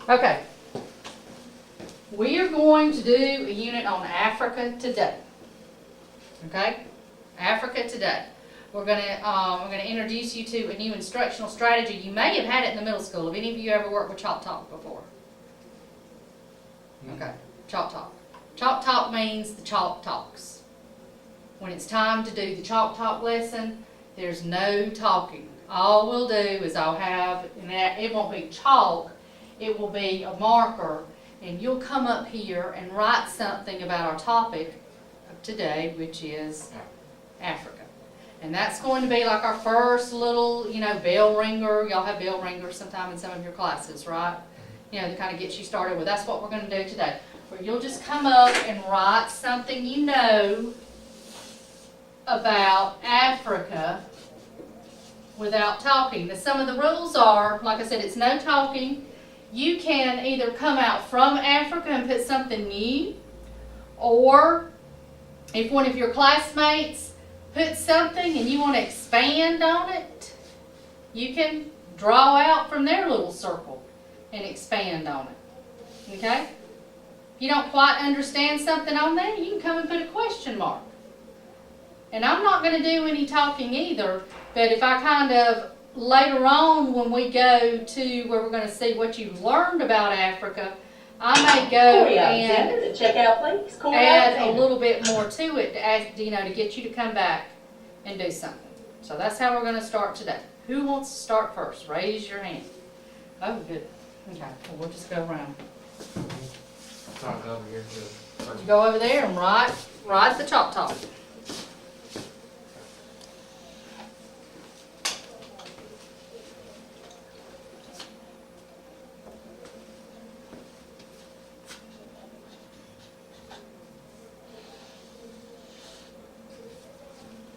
Okay. We are going to do a unit on Africa today. Okay? Africa today. We're gonna introduce you to a new instructional strategy. You may have had it in the middle school. Have any of you ever worked with Talkc before? Okay, Talkc. Talk means the chalk talks. When it's time to do the Talk lesson, there's no talking. All we'll do is I'll have, and it won't be chalk, it will be a marker, and you'll come up here and write something about our topic of today, which is Africa. And that's going to be like our first little, bell ringer. Y'all have bell ringers sometime in some of your classes, right? To kind of get you started with. That's what we're going to do today. Where you'll just come up and write something you know about Africa without talking. Now, some of the rules are, like I said, it's no talking. You can either come out from Africa and put something new, or if one of your classmates put something and you want to expand on it, you can draw out from their little circle and expand on it. Okay? If you don't quite understand something on there, you can come and put a question mark. And I'm not going to do any talking either, but if I kind of later on when we go to where we're going to see what you've learned about Africa, I may go and check out, please. add a little bit more to it to ask, to get you to come back and do something. So that's how we're going to start today. Who wants to start first? Raise your hand. Oh, good. Okay, well, we'll just go around. Over here too. You go over there and write the Talk.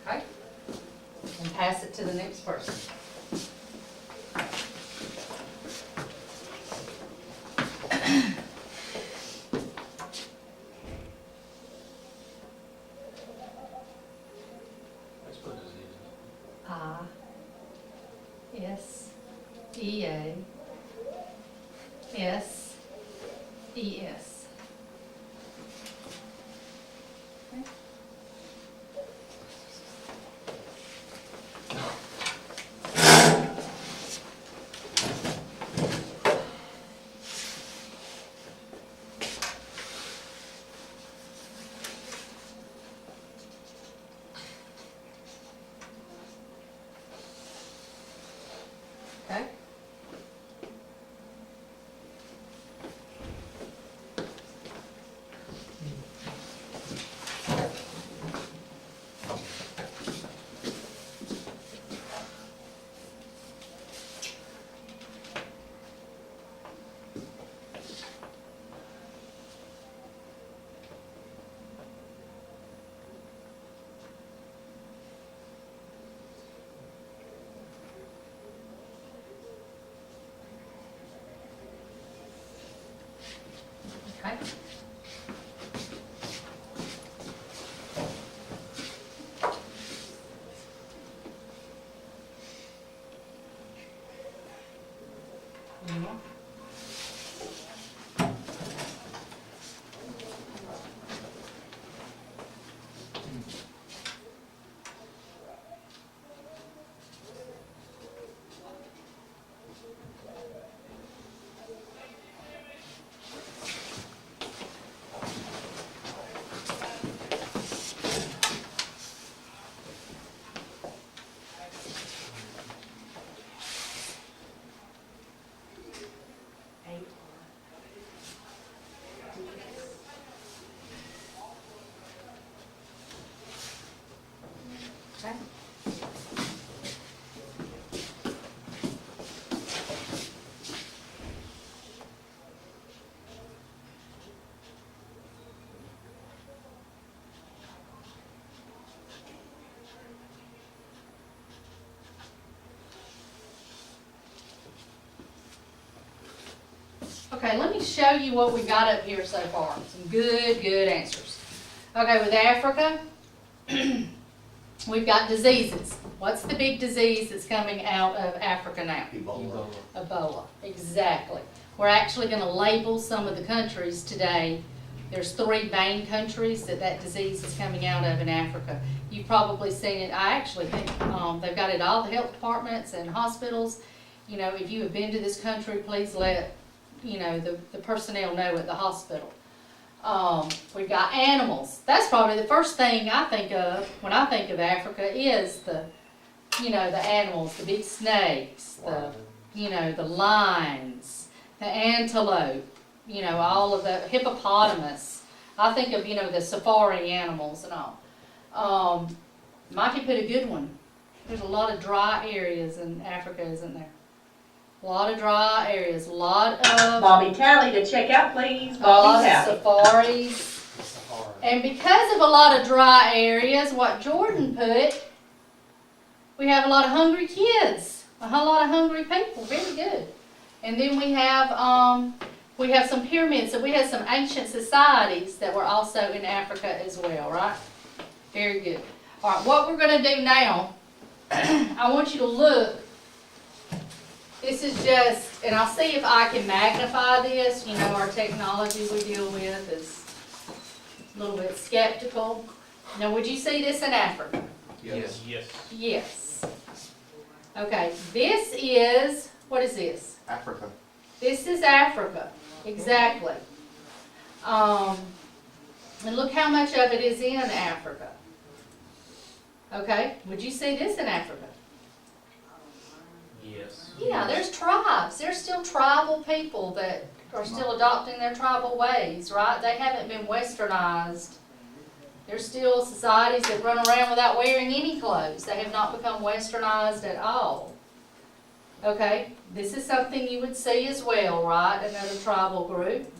Okay? And pass it to the next person. I-S-E-A-S-E-S. Okay. Okay. Okay. Okay. Okay, let me show you what we got up here so far. Some good answers. Okay, with Africa, we've got diseases. What's the big disease that's coming out of Africa now? Ebola. Ebola, exactly. We're actually going to label some of the countries today. There's 3 main countries that disease is coming out of in Africa. You've probably seen it. I actually think they've got it all, the health departments and hospitals. You know, if you have been to this country, please let, you know, the personnel know at the hospital. We've got animals. That's probably the first thing I think of when I think of Africa is the, you know, the animals, the big snakes, the, you know, the lions, the antelope, you know, all of the hippopotamus. I think of, you know, the safari animals and all. Mikey put a good one. There's a lot of dry areas in Africa, isn't there? A lot of dry areas, a lot of Bobby Tally to check out, please. a lot Bobby of Tally. safaris. And because of a lot of dry areas, what Jordan put, we have a lot of hungry kids, a whole lot of hungry people. Very good. And then we have some pyramids. So we have some ancient societies that were also in Africa as well, right? Very good. All right, what we're going to do now, I want you to look. This is just, and I'll see if I can magnify this. You know, our technology we deal with is a little bit skeptical. Now, would you see this in Africa? Yes. Yes. Yes. Okay, this is, what is this? Africa. This is Africa, exactly. And look how much of it is in Africa. Okay, would you see this in Africa? Yes. Yeah, there's tribes. There's still tribal people that are still adopting their tribal ways, right? They haven't been westernized. There's still societies that run around without wearing any clothes. They have not become westernized at all. Okay, this is something you would see as well, right? Another tribal group.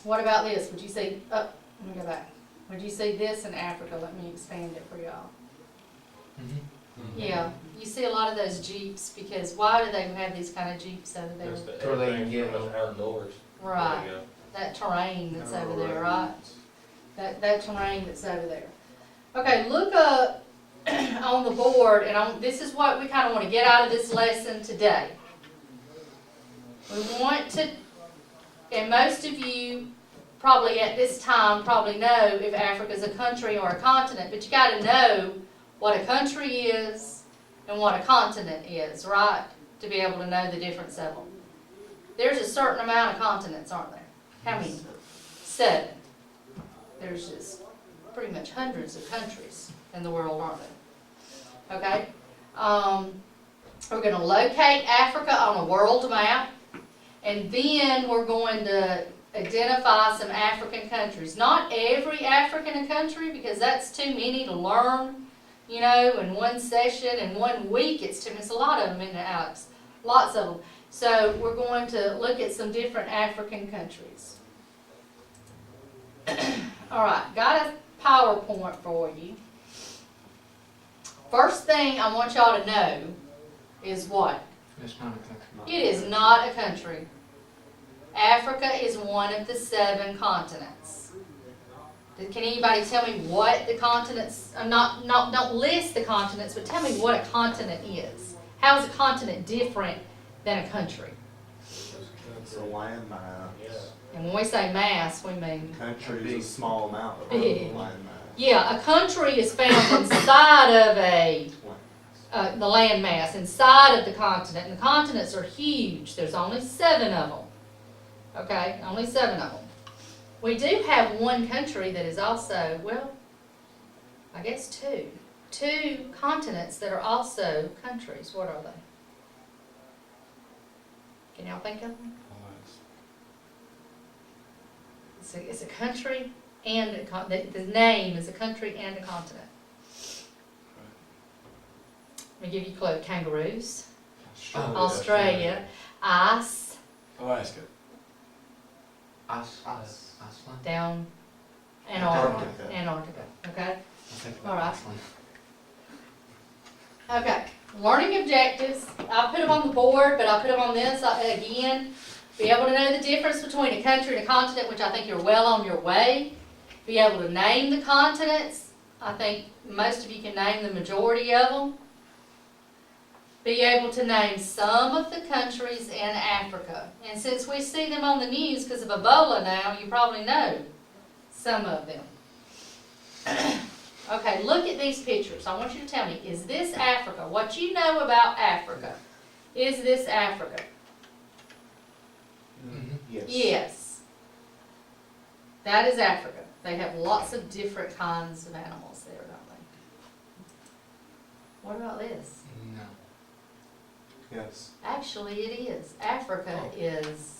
What about this? Would you see, let me go back. Would you see this in Africa? Let me expand it for y'all. Yeah, you see a lot of those Jeeps because why do they have these kind of Jeeps over there? There's the So they can everything get from outdoors. Right, There you go. that terrain that's over there, right? That terrain that's over there. Okay, look up on the board, and this is what we kind of want to get out of this lesson today. We want to, and most of you probably at this time probably know if Africa is a country or a continent, but you got to know what a country is and what a continent is, right? To be able to know the difference of them. There's a certain amount of continents, aren't there? How many? 7. There's just pretty much hundreds of countries in the world, aren't there? Okay? We're going to locate Africa on a world map, and then we're going to identify some African countries. Not every African country, because that's too many to learn, you know, in one session, in 1 week. It's a lot of them, isn't it, Alex? Lots of them. So we're going to look at some different African countries. All right, got a PowerPoint for you. First thing I want y'all to know is what? It's not a country. It is not a country. Africa is one of the 7 continents. Can anybody tell me what the continents, don't list the continents, but tell me what a continent is. How is a continent different than a country? It's a land mass. Yeah. And when we say mass, we mean, Country is a small amount of Big. land mass. yeah, a country is found inside of the land mass, inside of the continent. And the continents are huge. There's only 7 of them. Okay, only 7 of them. We do have one country that is also, well, I guess 2. 2 continents that are also countries. What are they? Can y'all think of them? It's a country and the name is a country and a continent. Let me give you a clue. Kangaroos, Australia, ice, Alaska. Iceland. down Antarctica. Antarctica. Okay? I think All right. Iceland. Okay, learning objectives. I put them on the board, but I put them on this again. Be able to know the difference between a country and a continent, which I think you're well on your way. Be able to name the continents. I think most of you can name the majority of them. Be able to name some of the countries in Africa. And since we see them on the news because of Ebola now, you probably know some of them. Okay, look at these pictures. I want you to tell me, is this Africa? What you know about Africa, is this Africa? Yes. Yes. That is Africa. They have lots of different kinds of animals there, don't they? What about this? No. Yes. Actually, it is. Africa Oh. is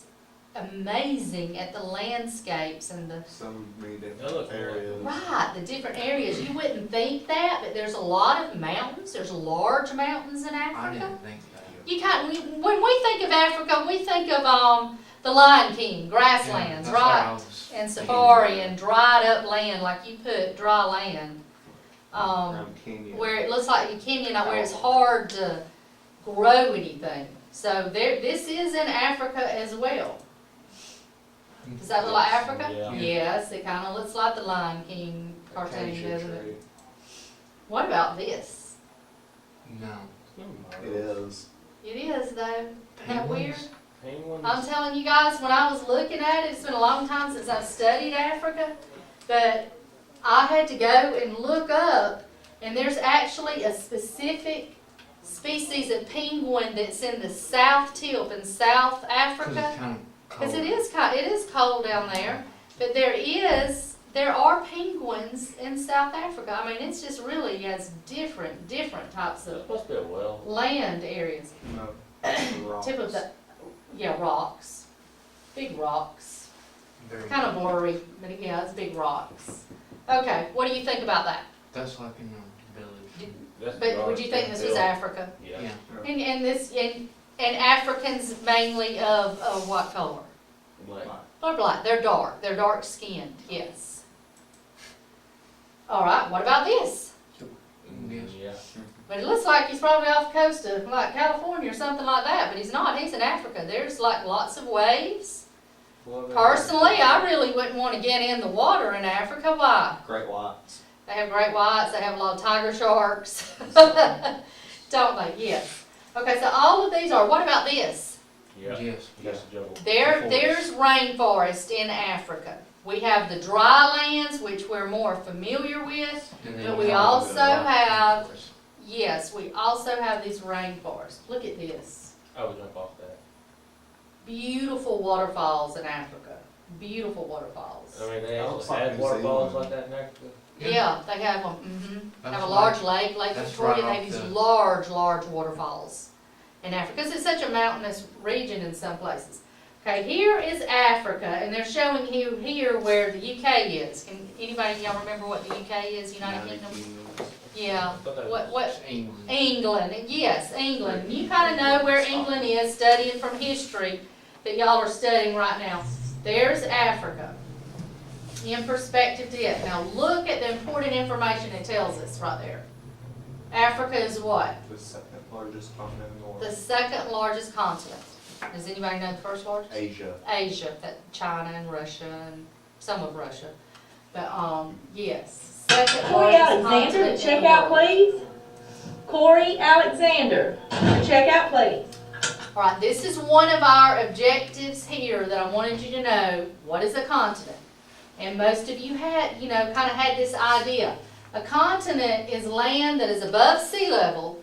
amazing at the landscapes and the, So many That different looks areas. right, the different areas. You wouldn't think that, but there's a lot of mountains. There's large mountains in I Africa. didn't think that. You when we think of Africa, we think of the Lion King, grasslands, Yeah, that's right? what I was And thinking. safari and dried up land, like you put dry land, Around Kenya. where it looks like in Kenya, not where it's hard to grow anything. So this is in Africa as well. Does that look like Africa? Yeah. Yes, it kind of looks like the Lion King cartoon, Acacia doesn't it? tree. What about this? No. It is. It is though. Isn't that weird? Penguins. I'm telling you guys, when I was looking at it, it's been a long time since I've studied Africa, but I had to go and look up, and there's actually a specific species of penguin that's in the South Tip in South Because Africa. it's kind of cold. Because it is cold down there, but there are penguins in South Africa. I mean, it's just really has different types It's of supposed to be a well. land areas. No. Rocks. Tip of the, yeah, rocks, big rocks. Very It's kind of blurry, but yeah, it's big rocks. Okay, what do you think about that? That's like in a village. That's But would you think this was Bill. Africa? Yeah. Yeah. And Africans mainly of what color? Black. They're black. They're dark. They're dark skinned. Yes. All right. What about this? Yes. Yeah. But it looks like he's probably off the coast of like California or something like that. But he's not. He's in Africa. There's like lots of waves. Personally, I really wouldn't want to get in the water in Africa. Why? Great whites. They have great whites. They have a lot of tiger sharks. Don't they? Yes. Okay. So all of these are. What about this? Yeah. Yes. That's a jungle. There's rainforest in Africa. We have the dry lands, which we're more familiar with, And but then we you also the rock have, forest. yes, we also have these rainforests. Look at this. I would jump off that. Beautiful waterfalls in Africa. Beautiful waterfalls. I mean, they That looks actually like had New waterfalls Zealand. like that in Africa. Yeah, they have them. Mm-hmm. That's Have a like- large lake, Lake that's Victoria. right They have off these the- large waterfalls in Africa. Because it's such a mountainous region in some places. Okay, here is Africa, and they're showing you here where the UK is. Can anybody y'all remember what the UK is? United Kingdom. Yeah. I thought that What? It's England. England. Yes, England. You kind of know where England is, studying from history that y'all are studying right now. There's Africa. In perspective to it. Now look at the important information it tells us right there. Africa is what? The second largest continent in the world. The second largest continent. Does anybody know the first largest? Asia. Asia, that China and Russia and some of Russia. But yes, second Corey largest Alexander, continent to check in the out, world. please. Corey Alexander, to check out, please. All right, this is one of our objectives here that I wanted you to know. What is a continent? And most of you had, kind of had this idea. A continent is land that is above sea level,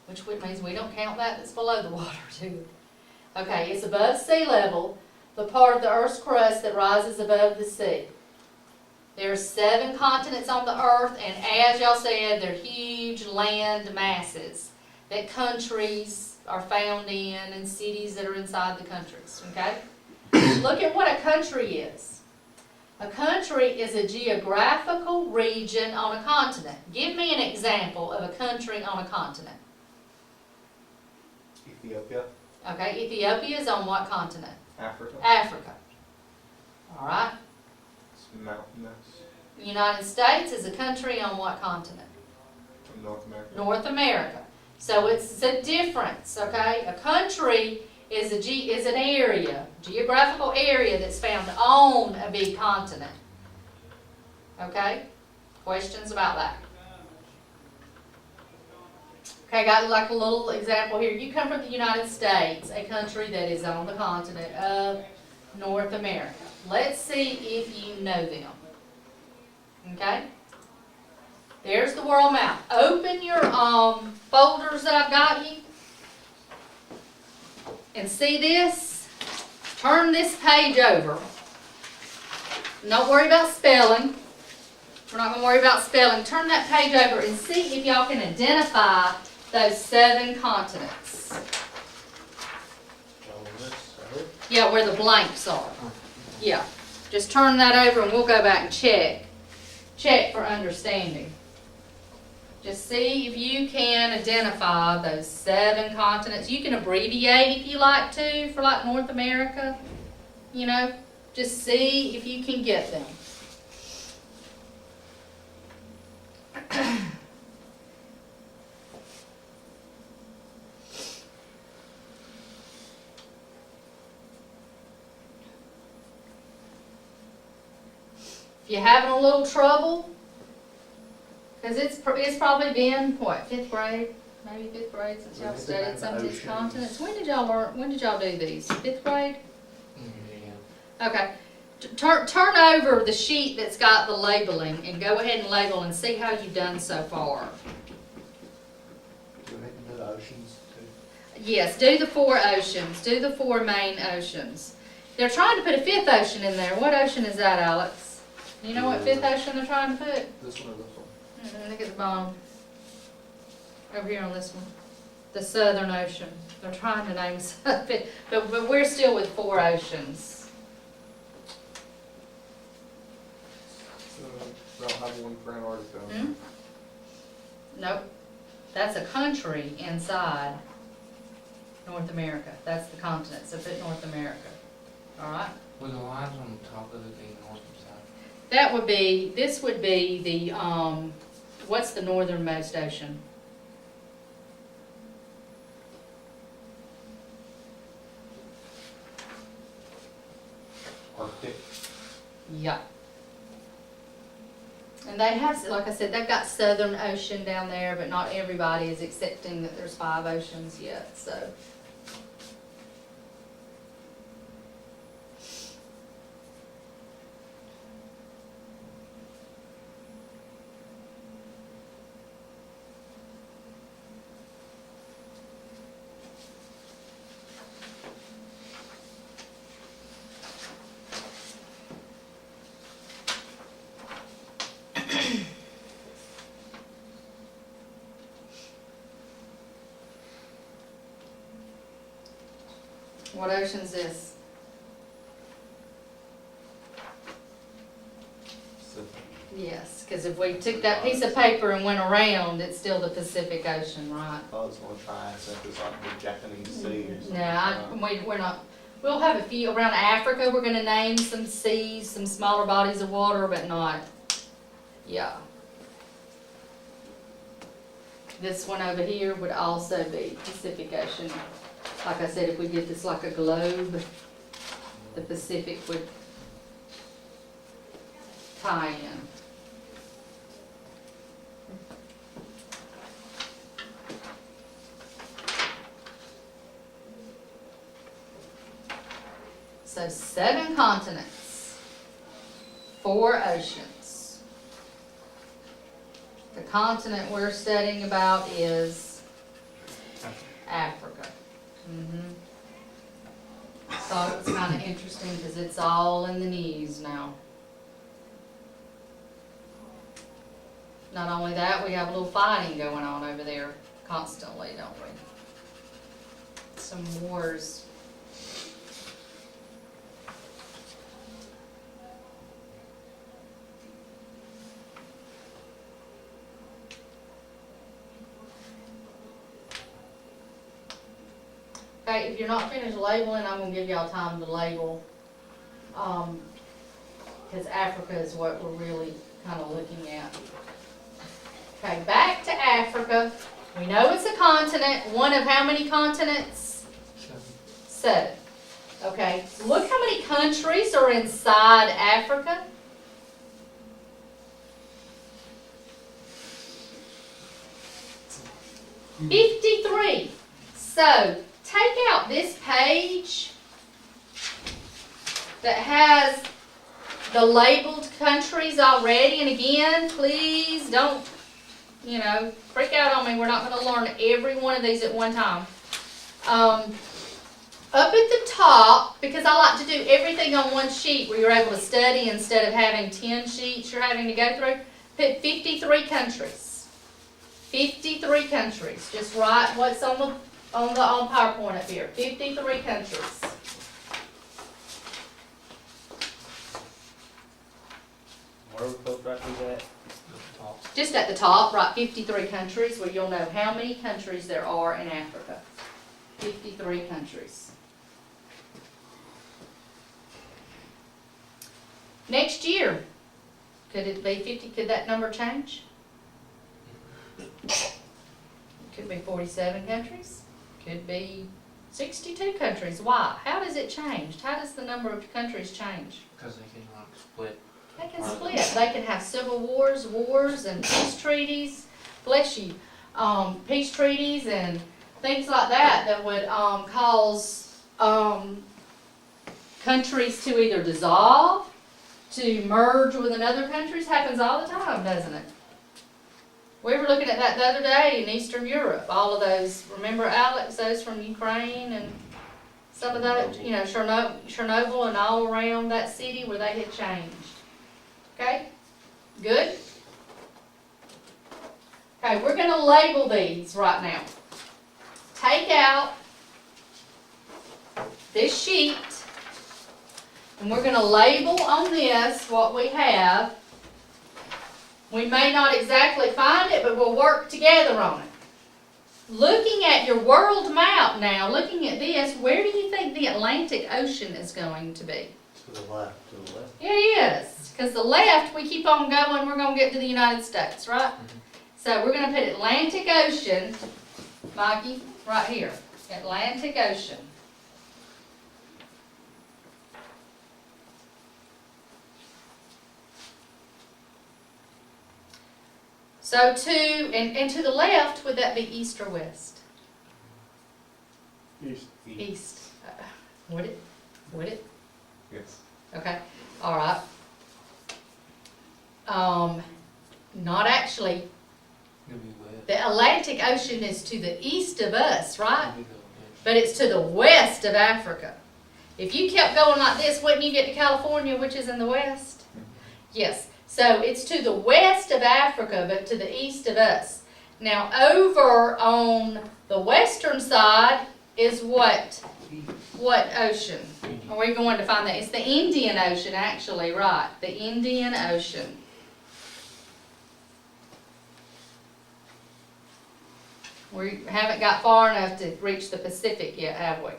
which means we don't count that's below the water, do we? Okay, it's above sea level, the part of the Earth's crust that rises above the sea. There are 7 continents on the Earth, and as y'all said, they're huge land masses that countries are found in and cities that are inside the countries, okay? Look at what a country is. A country is a geographical region on a continent. Give me an example of a country on a continent. Ethiopia. Okay, Ethiopia is on what continent? Africa. Africa. All right. It's mountainous. The United States is a country on what continent? From North America. North America. So it's a difference, okay? A country is an area, geographical area that's found on a big continent. Okay? Questions about that? Okay, got like a little example here. You come from the United States, a country that is on the continent of North America. Let's see if you know them. Okay? There's the world map. Open your folders that I've got you. And see this? Turn this page over. Don't worry about spelling. We're not going to worry about spelling. Turn that page over and see if y'all can identify those 7 continents. Yeah, where the blanks are. Yeah. Just turn that over and we'll go back and check. Check for understanding. Just see if you can identify those 7 continents. You can abbreviate if you like to for like North America. You know, just see if you can get them. If you're having a little trouble, because it's probably been, what, 5th grade? Maybe 5th grade since y'all studied some of these continents. When did y'all do these? 5th grade? Yeah. Okay. Turn over the sheet that's got the labeling and go ahead and label and see how you've done so far. Do we need to do the oceans too? Yes, do the 4 oceans. Do the 4 main oceans. They're trying to put a 5th ocean in there. What ocean is that, Alex? You know what 5th ocean they're trying to put? This one or this one? Look at the bottom. Over here on this one. The Southern Ocean. They're trying to name something, but we're still with 4 oceans. So they'll have one for Antarctica. Hmm? Nope. That's a country inside North America. That's the continent, so put North America. Alright? With the lines on the top of it being north and south. That would be, this would be the, what's the northernmost ocean? Arctic. Yeah. And they have, like I said, they've got Southern Ocean down there, but not everybody is accepting that there's 5 oceans yet, so. What ocean's this? Yes, because if we took that piece of paper and went around, it's still the Pacific Ocean, right? I was gonna try and say it's like the Japanese Sea or something. No, we're not. We'll have a few around Africa. We're going to name some seas, some smaller bodies of water, but not. Yeah. This one over here would also be Pacific Ocean. Like I said, if we did this like a globe, the Pacific would tie in. So 7 continents, 4 oceans. The continent we're studying about is Africa. Thought it was kind of interesting because it's all in the news now. Not only that, we have a little fighting going on over there constantly, don't we? Some wars. Okay, if you're not finished labeling, I'm going to give y'all time to label, because Africa is what we're really kind of looking at. Okay, back to Africa. We know it's a continent. One of how many continents? 7. Okay, look how many countries are inside Africa. 53. So take out this page that has the labeled countries already. And again, please don't, freak out on me. We're not going to learn every one of these at one time. Up at the top, because I like to do everything on one sheet where you're able to study instead of having 10 sheets you're having to go through, put 53 countries. 53 countries. Just write what's on PowerPoint up here. 53 countries. Where we supposed to write these at? Just at the top, write 53 countries where you'll know how many countries there are in Africa. 53 countries. Next year, could it be 50? Could that number change? Could be 47 countries. Could be 62 countries. Why? How does it change? How does the number of countries change? Because they can like split. They can split. They can have civil wars, and peace treaties. Bless you. Peace treaties and things like that would cause countries to either dissolve, to merge with another countries. Happens all the time, doesn't it? We were looking at that the other day in Eastern Europe. All of those, remember Alex, those from Ukraine and some of those, Chernobyl and all around that city where they had changed. Okay? Good? Okay, we're going to label these right now. Take out this sheet, and we're going to label on this what we have. We may not exactly find it, but we'll work together on it. Looking at your world map now, looking at this, where do you think the Atlantic Ocean is going to be? To the left. To the left. It is, because the left, we keep on going, we're going to get to the United States, right? So we're going to put Atlantic Ocean, Mikey, right here. Atlantic Ocean. So and to the left, would that be east or west? East. East. Would it? Would it? Yes. Okay. All right. Not actually. It'll be wet. The Atlantic Ocean is to the east of us, right? It'll be wet. But it's to the west of Africa. If you kept going like this, wouldn't you get to California, which is in the west? Yes. So it's to the west of Africa, but to the east of us. Now over on the western side is what? What ocean? Are we going to find that? It's the Indian Ocean, actually, right? The Indian Ocean. We haven't got far enough to reach the Pacific yet, have we?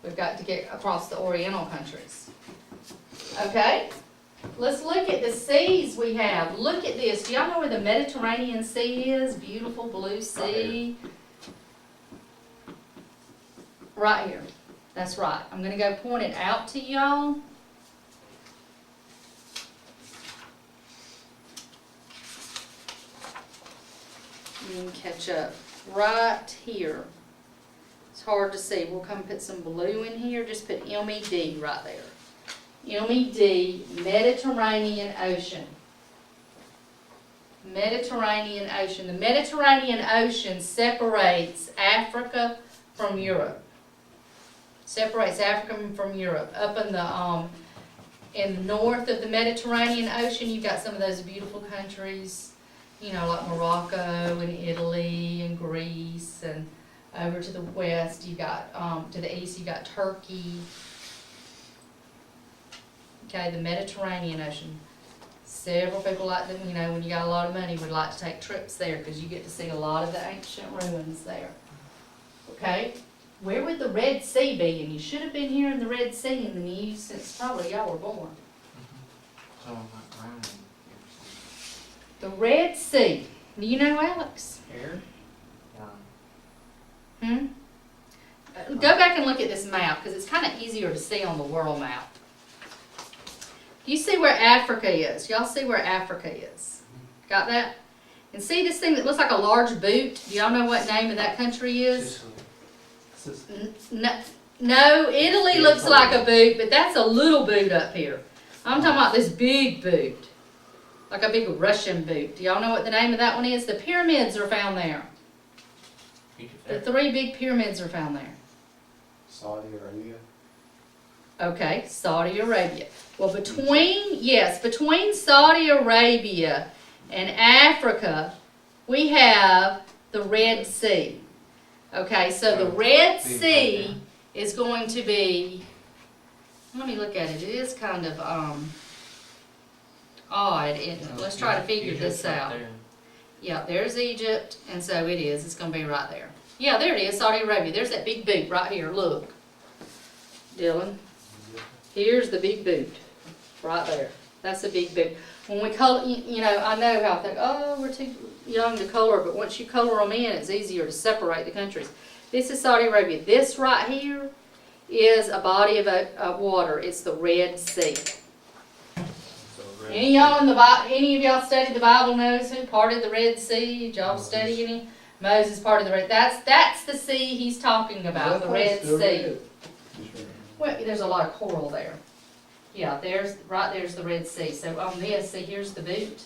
We've got to get across the Oriental countries. Okay? Let's look at the seas we have. Look at this. Do y'all know where the Mediterranean Sea is? Beautiful blue sea. Right here. That's right. I'm going to go point it out to y'all. You can catch up right here. It's hard to see. We'll come put some blue in here. Just put MED right there. MED, Mediterranean Ocean. Mediterranean Ocean. The Mediterranean Ocean separates Africa from Europe. Separates Africa from Europe. Up in the north of the Mediterranean Ocean, you've got some of those beautiful countries, like Morocco and Italy and Greece, and over to the west, you've got, to the east, you've got Turkey. Okay, the Mediterranean Ocean. Several people like them, when you got a lot of money, would like to take trips there because you get to see a lot of the ancient ruins there. Okay, where would the Red Sea be? And you should have been here in the Red Sea in the news since probably y'all were born. So I'm like round. The Red Sea. Do you know, Alex? Here? Go back and look at this map because it's kind of easier to see on the world map. You see where Africa is. Y'all see where Africa is. Got that? And see this thing that looks like a large boot? Do y'all know what name of that country is? Sicily. No, Italy looks like a boot, but that's a little boot up here. I'm talking about this big boot. Like a big Russian boot. Do y'all know what the name of that one is? The pyramids are found there. The 3 big pyramids are found there. Saudi Arabia. Okay, Saudi Arabia. Well, between Saudi Arabia and Africa, we have the Red Sea. Okay, so the Red Sea is going to be, let me look at it. It is kind of odd, isn't it? Let's try to figure this out. Yeah, there's Egypt, and so it is. It's going to be right there. Yeah, there it is, Saudi Arabia. There's that big boot right here. Look, Dylan. Here's the big boot, right there. That's a big boot. When we color, you know, I know how I think, oh, we're too young to color, but once you color them in, it's easier to separate the countries. This is Saudi Arabia. This right here is a body of water. It's the Red Sea. Any of y'all studied the Bible knows who parted the Red Sea? Did y'all study any? Moses parted the Red. That's the sea he's talking about, the Red Sea. Well, there's a lot of coral there. Yeah, there's the Red Sea. So on this, see, here's the boot.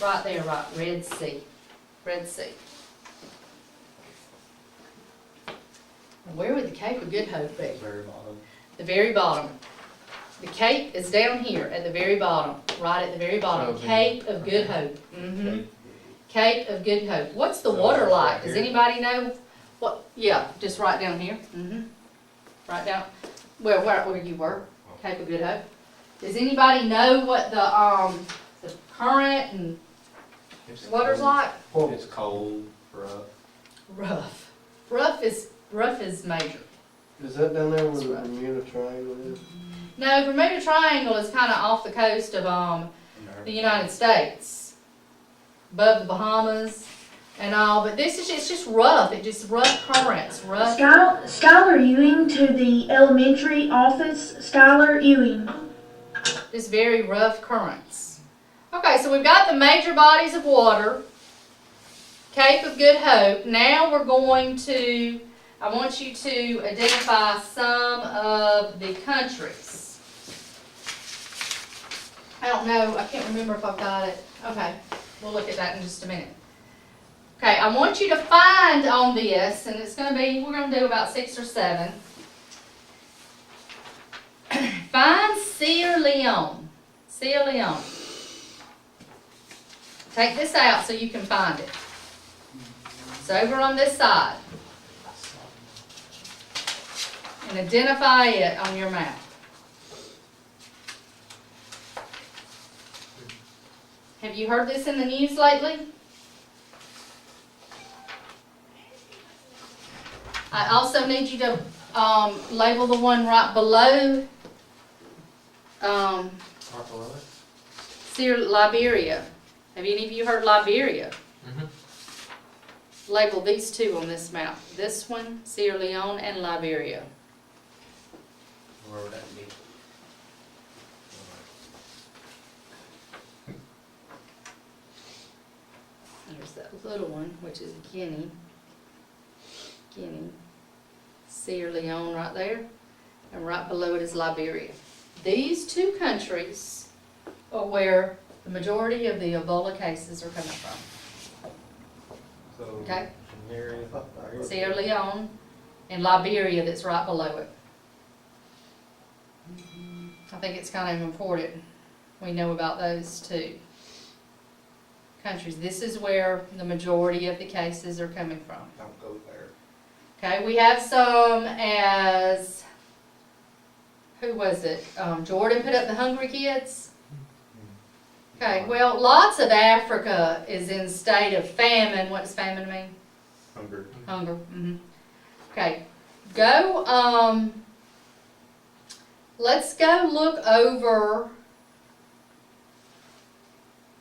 Right there, right, Red Sea. Red Sea. Now, where would the Cape of Good Hope be? Very bottom. The very bottom. The Cape is down here at the very bottom, right at the very bottom. Cape of Good Hope. Mm-hmm. Cape of Good Hope. What's the water like? Does anybody know? What? Yeah, just right down here. Mm-hmm. Right down. Well, where you were? Cape of Good Hope. Does anybody know what the current and water's like? It's cold, rough. Rough is major. Is that down there where the Bermuda Triangle is? No, Bermuda Triangle is kind of off the coast of the United States, above the Bahamas and all. But this is it's just rough. It's just rough currents. Rough. Skylar Ewing to the elementary office. Skylar Ewing. Just very rough currents. Okay, so we've got the major bodies of water. Cape of Good Hope. Now we're going to. I want you to identify some of the countries. I don't know, I can't remember if I've got it. Okay, we'll look at that in just a minute. Okay, I want you to find on this, and it's going to be, we're going to do about 6 or 7. Find Sierra Leone. Sierra Leone. Take this out so you can find it. It's over on this side. And identify it on your map. Have you heard this in the news lately? I also need you to label the one right below Liberia. Have any of you heard Liberia? Mm-hmm. Label these 2 on this map. This one, Sierra Leone, and Liberia. Where would that be? There's that little one, which is Guinea, Sierra Leone right there, and right below it is Liberia. These 2 countries are where the majority of the Ebola cases are coming from. So, Okay? from here, Sierra Leone and Liberia that's right below it. I think it's kind of important we know about those 2 countries. This is where the majority of the cases are coming from. Don't go there. Okay, we have some as, who was it? Jordan put up the Hungry Kids. Okay, well, lots of Africa is in state of famine. What does famine mean? Hunger. Hunger. Mm-hmm. Okay, go, let's go look over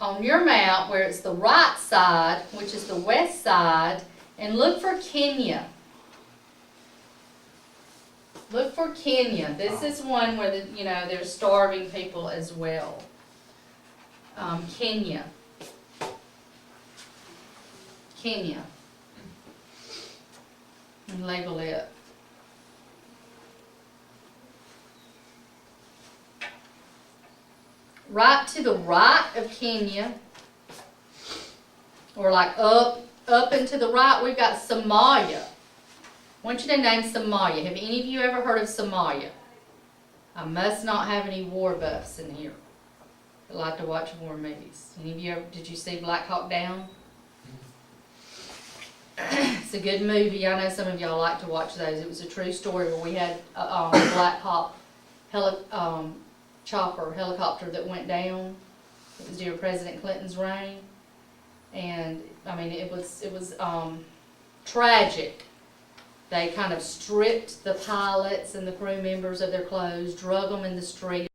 on your map where it's the right side, which is the west side, and look for Kenya. Look for Kenya. This is one where they're starving people as well. Kenya. Kenya. And label it. Right to the right of Kenya, or like up and to the right, we've got Somalia. I want you to name Somalia. Have any of you ever heard of Somalia? I must not have any war buffs in here that like to watch war movies. Any of you ever, did you see Black Hawk Down? It's a good movie. I know some of y'all like to watch those. It was a true story where we had a Black Hawk helicopter that went down. It was during President Clinton's reign. And, I mean, it was tragic. They kind of stripped the pilots and the crew members of their clothes, drug them in the street.